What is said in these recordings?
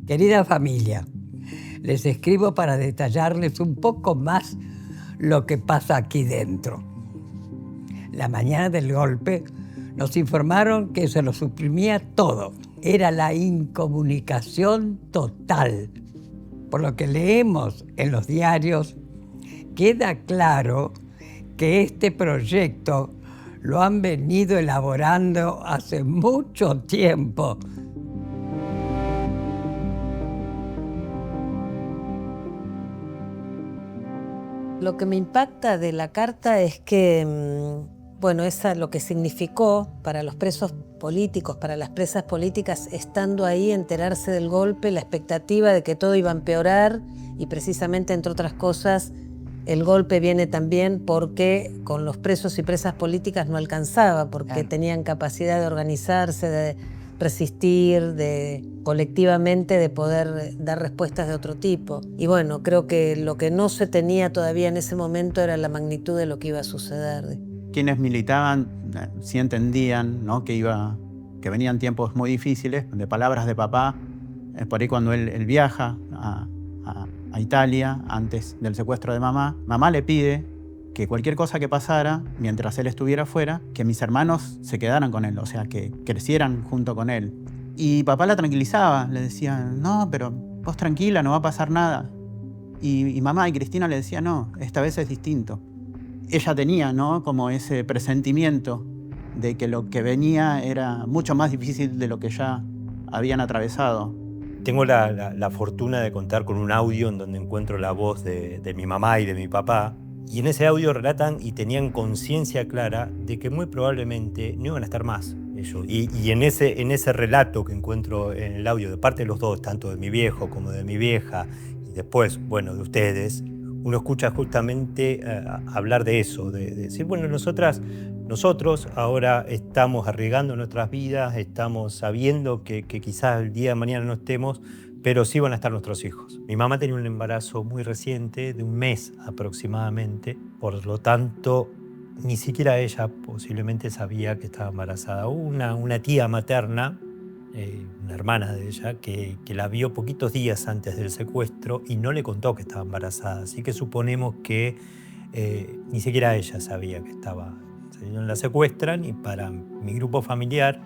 Querida familia, les escribo para detallarles un poco más lo que pasa aquí dentro. La mañana del golpe nos informaron que se lo suprimía todo. Era la incomunicación total. Por lo que leemos en los diarios, queda claro que este proyecto lo han venido elaborando hace mucho tiempo. Lo que me impacta de la carta es que, bueno, esa lo que significó para los presos políticos, para las presas políticas, estando ahí, enterarse del golpe, la expectativa de que todo iba a empeorar y precisamente, entre otras cosas, el golpe viene también porque con los presos y presas políticas no alcanzaba, porque tenían capacidad de organizarse, de resistir, de colectivamente de poder dar respuestas de otro tipo. Y bueno, creo que lo que no se tenía todavía en ese momento era la magnitud de lo que iba a suceder. Quienes militaban sí entendían, ¿no?, que venían tiempos muy difíciles. De palabras de papá, por ahí cuando él viaja a Italia antes del secuestro de mamá le pide que cualquier cosa que pasara mientras él estuviera afuera, que mis hermanos se quedaran con él, o sea, que crecieran junto con él. Y papá la tranquilizaba, le decía, no, pero vos tranquila, no va a pasar nada. Y mamá y Cristina le decían, no, esta vez es distinto. Ella tenía, ¿no?, como ese presentimiento de que lo que venía era mucho más difícil de lo que ya habían atravesado. Tengo la fortuna de contar con un audio en donde encuentro la voz de mi mamá y de mi papá. Y en ese audio relatan y tenían conciencia clara de que muy probablemente no iban a estar más ellos. Y en ese relato que encuentro en el audio de parte de los dos, tanto de mi viejo como de mi vieja, y después, bueno, de ustedes, uno escucha justamente hablar de eso, de decir, bueno, nosotros ahora estamos arriesgando nuestras vidas, estamos sabiendo que quizás el día de mañana no estemos, pero sí van a estar nuestros hijos. Mi mamá tenía un embarazo muy reciente, de un mes aproximadamente, por lo tanto, ni siquiera ella posiblemente sabía que estaba embarazada. Hubo una tía materna, una hermana de ella, que la vio poquitos días antes del secuestro y no le contó que estaba embarazada, así que suponemos que ni siquiera ella sabía que estaba. La secuestran y para mi grupo familiar,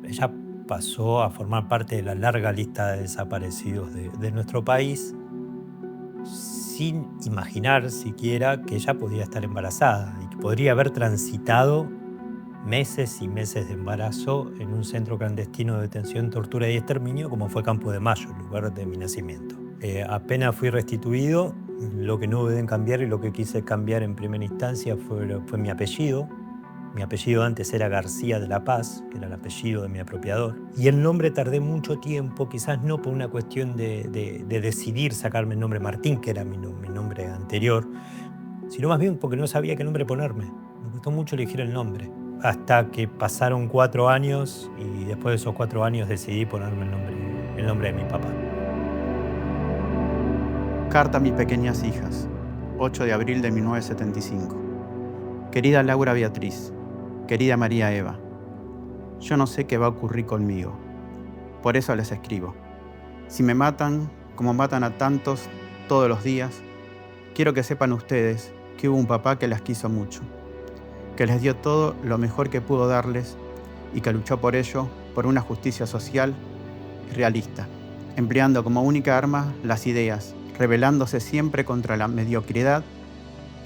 ella pasó a formar parte de la larga lista de desaparecidos de nuestro país, sin imaginar siquiera que ella podía estar embarazada y que podría haber transitado meses y meses de embarazo en un centro clandestino de detención, tortura y exterminio como fue Campo de Mayo, el lugar de mi nacimiento. Apenas fui restituido, lo que no deben cambiar y lo que quise cambiar en primera instancia fue mi apellido. Mi apellido antes era García de la Paz, que era el apellido de mi apropiador. Y el nombre tardé mucho tiempo, quizás no por una cuestión de decidir sacarme el nombre Martín, que era mi nombre anterior, sino más bien porque no sabía qué nombre ponerme. Me costó mucho elegir el nombre. Hasta que pasaron 4 años y después de esos 4 años decidí ponerme el nombre de mi papá. Carta a mis pequeñas hijas, 8 de abril de 1975. Querida Laura Beatriz, querida María Eva, yo no sé qué va a ocurrir conmigo. Por eso les escribo. Si me matan, como matan a tantos todos los días, quiero que sepan ustedes que hubo un papá que las quiso mucho, que les dio todo lo mejor que pudo darles y que luchó por ello, por una justicia social y realista, empleando como única arma las ideas, rebelándose siempre contra la mediocridad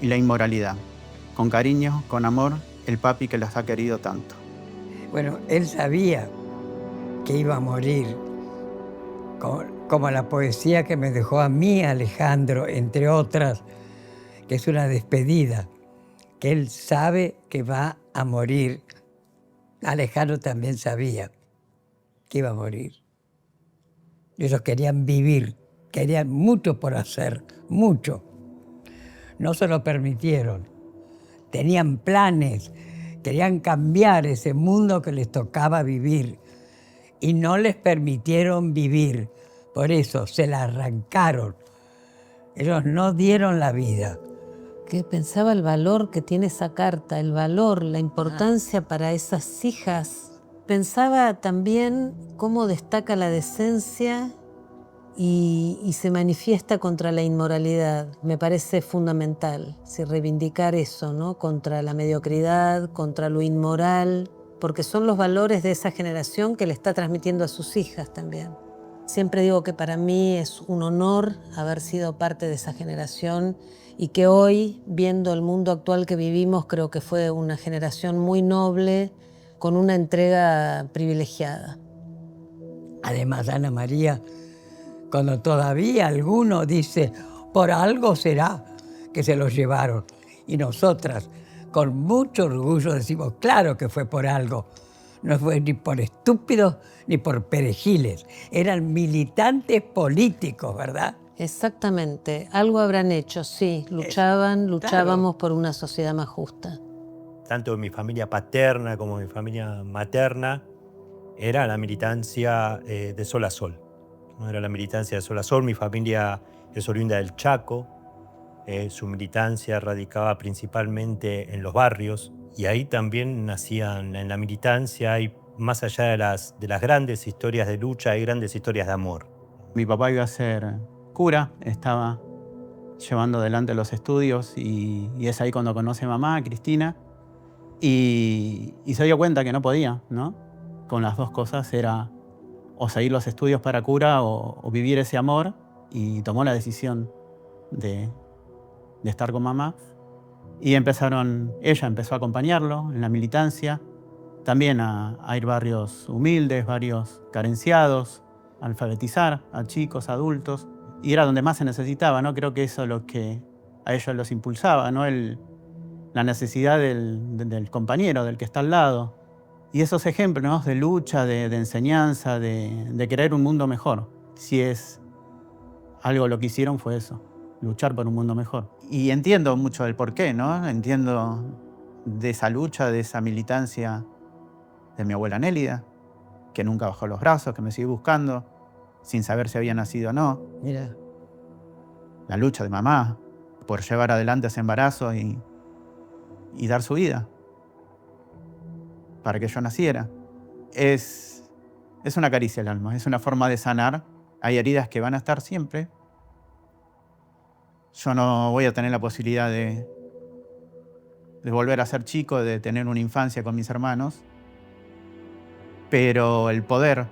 y la inmoralidad. Con cariño, con amor, el papi que las ha querido tanto. Bueno, él sabía que iba a morir, como la poesía que me dejó a mí Alejandro, entre otras, que es una despedida, que él sabe que va a morir. Alejandro también sabía que iba a morir. Ellos querían vivir, querían mucho por hacer, mucho. No se lo permitieron. Tenían planes, querían cambiar ese mundo que les tocaba vivir y no les permitieron vivir. Por eso se la arrancaron. Ellos no dieron la vida, Que pensaba el valor que tiene esa carta, el valor, la importancia para esas hijas. Pensaba también cómo destaca la decencia y se manifiesta contra la inmoralidad. Me parece fundamental, reivindicar eso, ¿no? Contra la mediocridad, contra lo inmoral, porque son los valores de esa generación que le está transmitiendo a sus hijas también. Siempre digo que para mí es un honor haber sido parte de esa generación y que hoy, viendo el mundo actual que vivimos, creo que fue una generación muy noble, con una entrega privilegiada. Además, Ana María, cuando todavía alguno dice, por algo será que se los llevaron. Y nosotras, con mucho orgullo, decimos, claro que fue por algo. No fue ni por estúpidos ni por perejiles. Eran militantes políticos, ¿verdad? Exactamente. Algo habrán hecho, sí. Luchábamos claro, por una sociedad más justa. Tanto mi familia paterna como mi familia materna era la militancia de sol a sol. Era la militancia de sol a sol. Mi familia es oriunda del Chaco. Su militancia radicaba principalmente en los barrios. Y ahí también nacían, en la militancia, hay más allá de las grandes historias de lucha, hay grandes historias de amor. Mi papá iba a ser cura, estaba llevando adelante los estudios y es ahí cuando conoce a mamá, Cristina, y se dio cuenta que no podía, ¿no? Con las dos cosas era o seguir los estudios para cura o vivir ese amor, y tomó la decisión de estar con mamá. Y ella empezó a acompañarlo en la militancia, también a ir a barrios humildes, barrios carenciados, a alfabetizar a chicos, adultos. Y era donde más se necesitaba, ¿no? Creo que eso es lo que a ellos los impulsaba, ¿no? La necesidad del compañero, del que está al lado. Y esos ejemplos, ¿no? De lucha, de enseñanza, de querer un mundo mejor. Si es algo lo que hicieron fue eso. Luchar por un mundo mejor. Y entiendo mucho el porqué, ¿no? Entiendo de esa lucha, de esa militancia de mi abuela Nélida, que nunca bajó los brazos, que me sigue buscando, sin saber si había nacido o no. Mira. La lucha de mamá por llevar adelante ese embarazo y dar su vida para que yo naciera. Es una caricia al alma, es una forma de sanar. Hay heridas que van a estar siempre. Yo no voy a tener la posibilidad de volver a ser chico, de tener una infancia con mis hermanos, pero el poder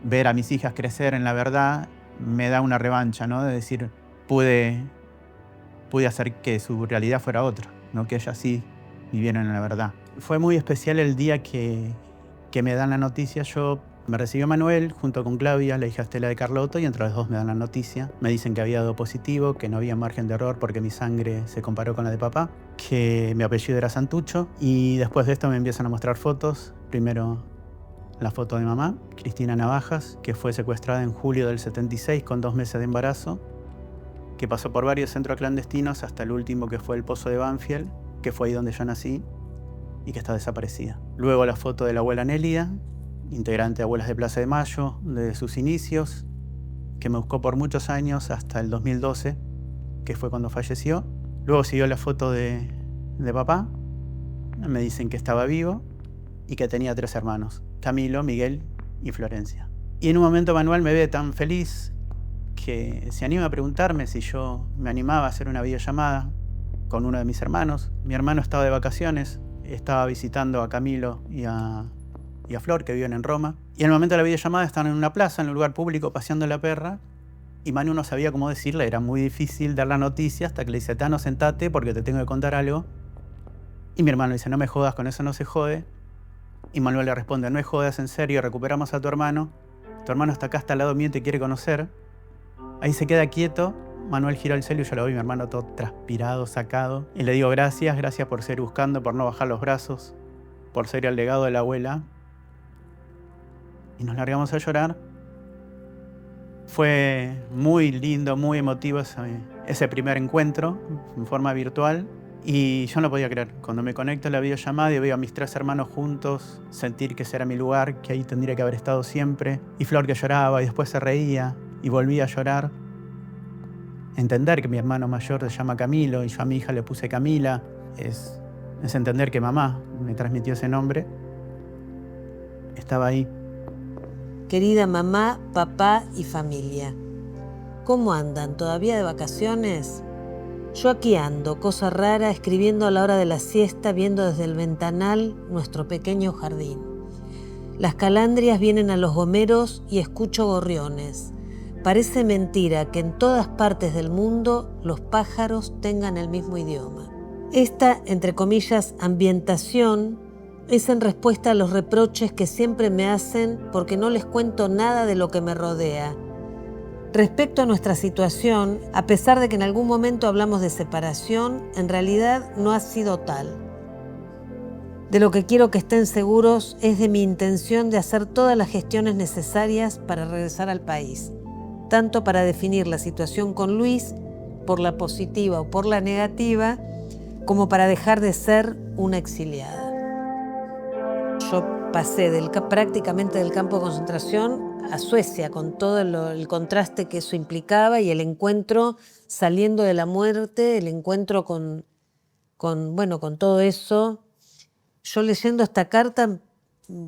ver a mis hijas crecer en la verdad me da una revancha, ¿no? De decir, pude hacer que su realidad fuera otra, ¿no? Que ellas sí vivieran en la verdad. Fue muy especial el día que me dan la noticia. Me recibió Manuel junto con Claudia, la hija Estela de Carlotto, y entre los dos me dan la noticia. Me dicen que había dado positivo, que no había margen de error porque mi sangre se comparó con la de papá, que mi apellido era Santucho, y después de esto me empiezan a mostrar fotos. Primero la foto de mamá, Cristina Navajas, que fue secuestrada en julio del 76 con 2 meses de embarazo, que pasó por varios centros clandestinos hasta el último, que fue el Pozo de Banfield, que fue ahí donde yo nací, y que está desaparecida. Luego la foto de la abuela Nélida, integrante de Abuelas de Plaza de Mayo, de sus inicios, que me buscó por muchos años hasta el 2012, que fue cuando falleció. Luego siguió la foto de papá. Me dicen que estaba vivo y que tenía 3 hermanos, Camilo, Miguel y Florencia. Y en un momento Manuel me ve tan feliz que se anima a preguntarme si yo me animaba a hacer una videollamada con uno de mis hermanos. Mi hermano estaba de vacaciones, estaba visitando a Camilo y a Flor, que viven en Roma. Y en el momento de la videollamada estaban en una plaza, en un lugar público, paseando la perra. Y Manu no sabía cómo decirle, era muy difícil dar la noticia, hasta que le dice, Tano, sentate porque te tengo que contar algo. Y mi hermano le dice, no me jodas, con eso no se jode. Y Manuel le responde, no me jodas, en serio, recuperamos a tu hermano. Tu hermano está acá, está al lado mío y te quiere conocer. Ahí se queda quieto. Manuel gira el celu y yo lo veo, mi hermano todo transpirado, sacado. Y le digo, gracias por seguir buscando, por no bajar los brazos, por ser el legado de la abuela. Y nos largamos a llorar. Fue muy lindo, muy emotivo ese primer encuentro en forma virtual. Y yo no podía creer. Cuando me conecto a la videollamada y veo a mis 3 hermanos juntos, sentir que ese era mi lugar, que ahí tendría que haber estado siempre. Y Flor que lloraba y después se reía y volvía a llorar. entender que mi hermano mayor se llama Camilo y yo a mi hija le puse Camila. Es entender que mamá me transmitió ese nombre. Estaba ahí. Querida mamá, papá y familia, ¿cómo andan? ¿Todavía de vacaciones? Yo aquí ando, cosa rara, escribiendo a la hora de la siesta, viendo desde el ventanal nuestro pequeño jardín. Las calandrias vienen a los gomeros y escucho gorriones. Parece mentira que en todas partes del mundo los pájaros tengan el mismo idioma. Esta, entre comillas, ambientación es en respuesta a los reproches que siempre me hacen porque no les cuento nada de lo que me rodea. Respecto a nuestra situación, a pesar de que en algún momento hablamos de separación, en realidad no ha sido tal. De lo que quiero que estén seguros es de mi intención de hacer todas las gestiones necesarias para regresar al país, tanto para definir la situación con Luis, por la positiva o por la negativa, como para dejar de ser una exiliada. Yo pasé prácticamente del campo de concentración a Suecia, con todo el contraste que eso implicaba y el encuentro saliendo de la muerte, el encuentro con todo eso. Yo leyendo esta carta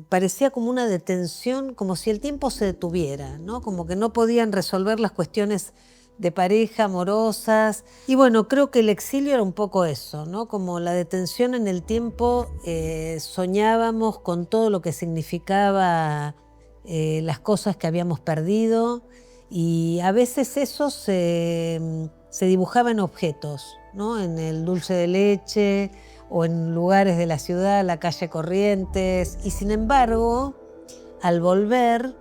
parecía como una detención, como si el tiempo se detuviera, ¿no? Como que no podían resolver las cuestiones de pareja, amorosas. Y bueno, creo que el exilio era un poco eso, ¿no? Como la detención en el tiempo, soñábamos con todo lo que significaba las cosas que habíamos perdido y a veces eso se dibujaba en objetos, ¿no? En el dulce de leche o en lugares de la ciudad, la calle Corrientes. Y sin embargo, al volver,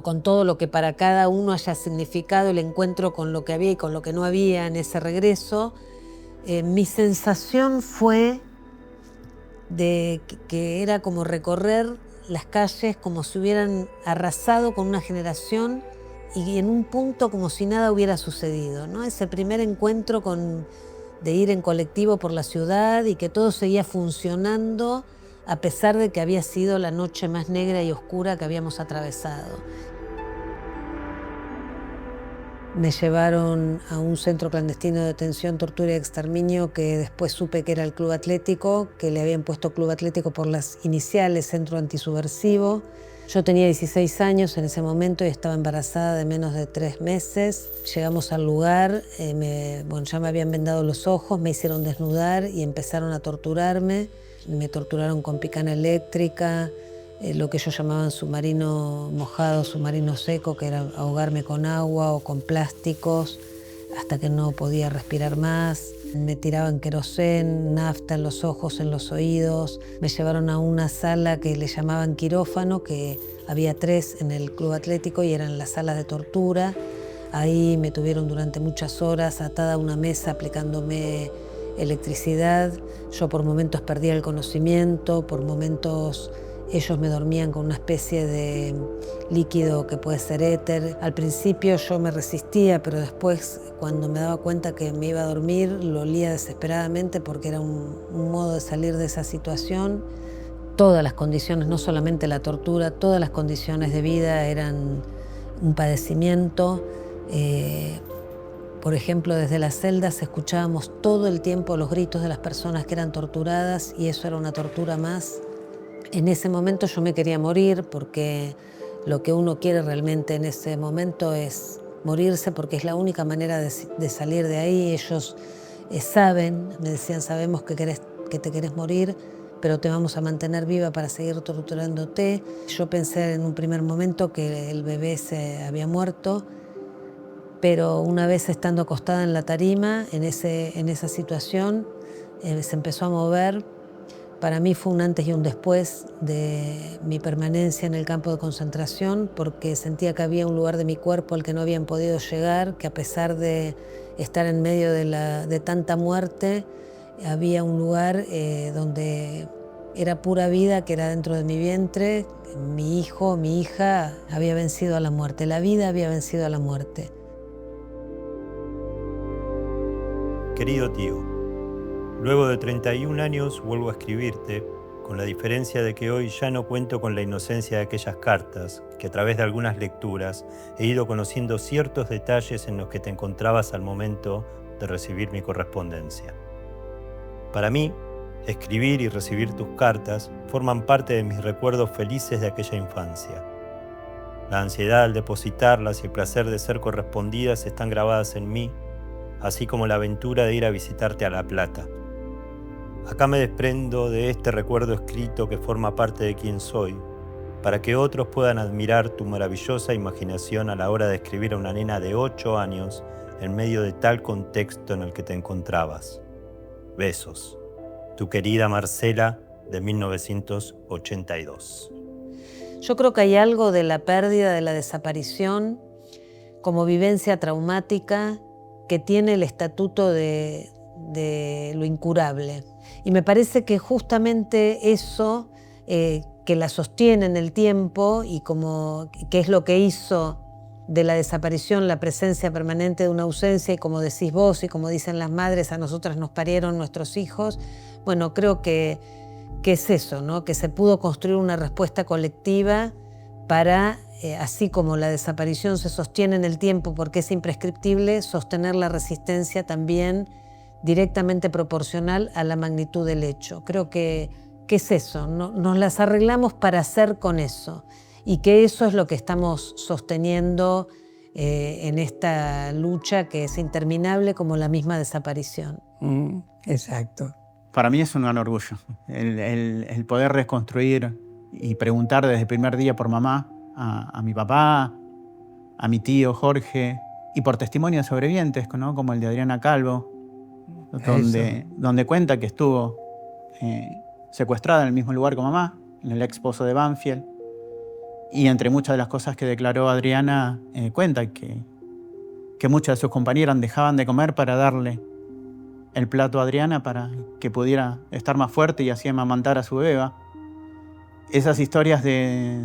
con todo lo que para cada uno haya significado el encuentro con lo que había y con lo que no había en ese regreso, mi sensación fue de que era como recorrer las calles como si hubieran arrasado con una generación y en un punto como si nada hubiera sucedido, ¿no? Ese primer encuentro de ir en colectivo por la ciudad y que todo seguía funcionando a pesar de que había sido la noche más negra y oscura que habíamos atravesado. Me llevaron a un centro clandestino de detención, tortura y exterminio que después supe que era el Club Atlético, que le habían puesto Club Atlético por las iniciales, Centro Antisubversivo. Yo tenía 16 años en ese momento y estaba embarazada de menos de 3 meses. Llegamos al lugar, ya me habían vendado los ojos, me hicieron desnudar y empezaron a torturarme. Me torturaron con picana eléctrica, lo que ellos llamaban submarino mojado, submarino seco, que era ahogarme con agua o con plásticos hasta que no podía respirar más. Me tiraban querosén, nafta en los ojos, en los oídos. Me llevaron a una sala que le llamaban quirófano, que había 3 en el Club Atlético y eran las salas de tortura. Ahí me tuvieron durante muchas horas atada a una mesa aplicándome electricidad. Yo por momentos perdía el conocimiento, por momentos ellos me dormían con una especie de líquido que puede ser éter. Al principio yo me resistía, pero después cuando me daba cuenta que me iba a dormir lo olía desesperadamente porque era un modo de salir de esa situación. Todas las condiciones, no solamente la tortura, todas las condiciones de vida eran un padecimiento. Por ejemplo, desde las celdas escuchábamos todo el tiempo los gritos de las personas que eran torturadas y eso era una tortura más. En ese momento yo me quería morir porque lo que uno quiere realmente en ese momento es morirse porque es la única manera de salir de ahí. Ellos saben, me decían, sabemos que te querés morir, pero te vamos a mantener viva para seguir torturándote. Yo pensé en un primer momento que el bebé se había muerto, pero una vez estando acostada en la tarima, en esa situación, se empezó a mover. Para mí fue un antes y un después de mi permanencia en el campo de concentración porque sentía que había un lugar de mi cuerpo al que no habían podido llegar, que a pesar de estar en medio de tanta muerte, había un lugar donde era pura vida, que era dentro de mi vientre. Mi hijo, mi hija había vencido a la muerte, la vida había vencido a la muerte. Querido tío, luego de 31 años vuelvo a escribirte con la diferencia de que hoy ya no cuento con la inocencia de aquellas cartas, que a través de algunas lecturas he ido conociendo ciertos detalles en los que te encontrabas al momento de recibir mi correspondencia. Para mí, escribir y recibir tus cartas forman parte de mis recuerdos felices de aquella infancia. La ansiedad al depositarlas y el placer de ser correspondidas están grabadas en mí, así como la aventura de ir a visitarte a La Plata. Acá me desprendo de este recuerdo escrito que forma parte de quien soy, para que otros puedan admirar tu maravillosa imaginación a la hora de escribir a una nena de 8 años en medio de tal contexto en el que te encontrabas. Besos. Tu querida Marcela, de 1982. Yo creo que hay algo de la pérdida, de la desaparición, como vivencia traumática, que tiene el estatuto de lo incurable. Y me parece que justamente eso que la sostiene en el tiempo y como que es lo que hizo de la desaparición la presencia permanente de una ausencia, y como decís vos y como dicen las madres, a nosotras nos parieron nuestros hijos. Bueno, creo que es eso, ¿no? Que se pudo construir una respuesta colectiva para, así como la desaparición se sostiene en el tiempo porque es imprescriptible, sostener la resistencia también directamente proporcional a la magnitud del hecho. Creo que es eso, ¿no? Nos las arreglamos para hacer con eso, y que eso es lo que estamos sosteniendo en esta lucha que es interminable como la misma desaparición. Exacto. Para mí es un gran orgullo el poder reconstruir y preguntar desde el primer día por mamá, a mi papá, a mi tío Jorge, y por testimonios sobrevivientes, ¿no? Como el de Adriana Calvo, donde cuenta que estuvo secuestrada en el mismo lugar con mamá, en el ex pozo de Banfield. Y entre muchas de las cosas que declaró Adriana, cuenta que muchas de sus compañeras dejaban de comer para darle el plato a Adriana para que pudiera estar más fuerte y así amamantar a su beba. Esas historias de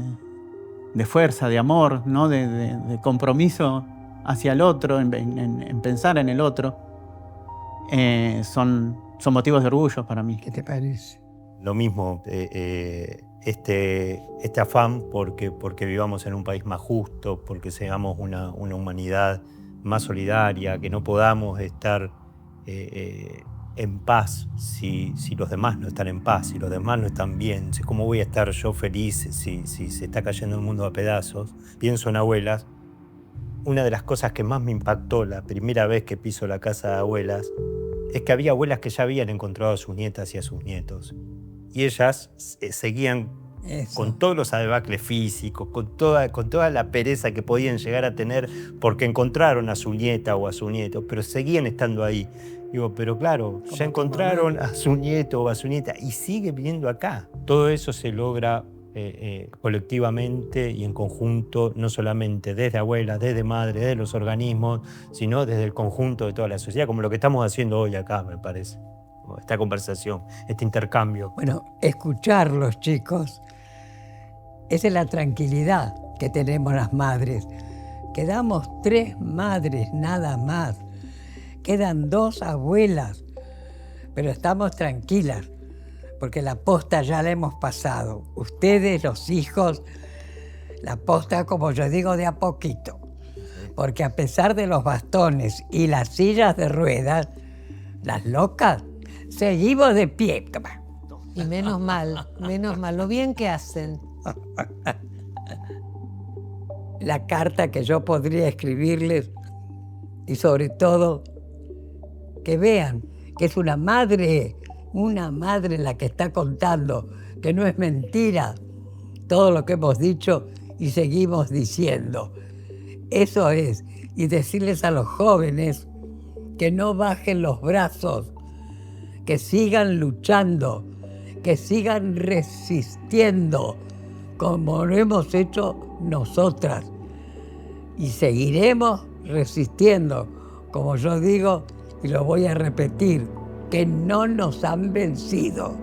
fuerza, de amor, ¿no? de compromiso hacia el otro, en pensar en el otro, son motivos de orgullo para mí. ¿Qué te parece? Lo mismo, este afán porque vivamos en un país más justo, porque seamos una humanidad más solidaria, que no podamos estar en paz si los demás no están en paz, si los demás no están bien. ¿Cómo voy a estar yo feliz si se está cayendo el mundo a pedazos? Pienso en abuelas. Una de las cosas que más me impactó la primera vez que piso la casa de abuelas es que había abuelas que ya habían encontrado a sus nietas y a sus nietos. Y ellas seguían con todos los adebacles físicos, con toda la pereza que podían llegar a tener porque encontraron a su nieta o a su nieto, pero seguían estando ahí. Digo, pero claro, ya encontraron a su nieto o a su nieta y sigue viniendo acá. Todo eso se logra colectivamente y en conjunto, no solamente desde abuelas, desde madres, desde los organismos, sino desde el conjunto de toda la sociedad, como lo que estamos haciendo hoy acá, me parece. Esta conversación, este intercambio. Bueno, escucharlos, chicos, esa es la tranquilidad que tenemos las madres. Quedamos 3 madres nada más. Quedan 2 abuelas, pero estamos tranquilas, porque la posta ya la hemos pasado. Ustedes, los hijos, la posta, como yo digo, de a poquito. Porque a pesar de los bastones y las sillas de ruedas, las locas, seguimos de pie. Y menos mal, lo bien que hacen. La carta que yo podría escribirles, y sobre todo que vean que es una madre la que está contando, que no es mentira todo lo que hemos dicho y seguimos diciendo. Eso es, y decirles a los jóvenes que no bajen los brazos, que sigan luchando, que sigan resistiendo, como lo hemos hecho nosotras. Y seguiremos resistiendo, como yo digo, y lo voy a repetir, que no nos han vencido.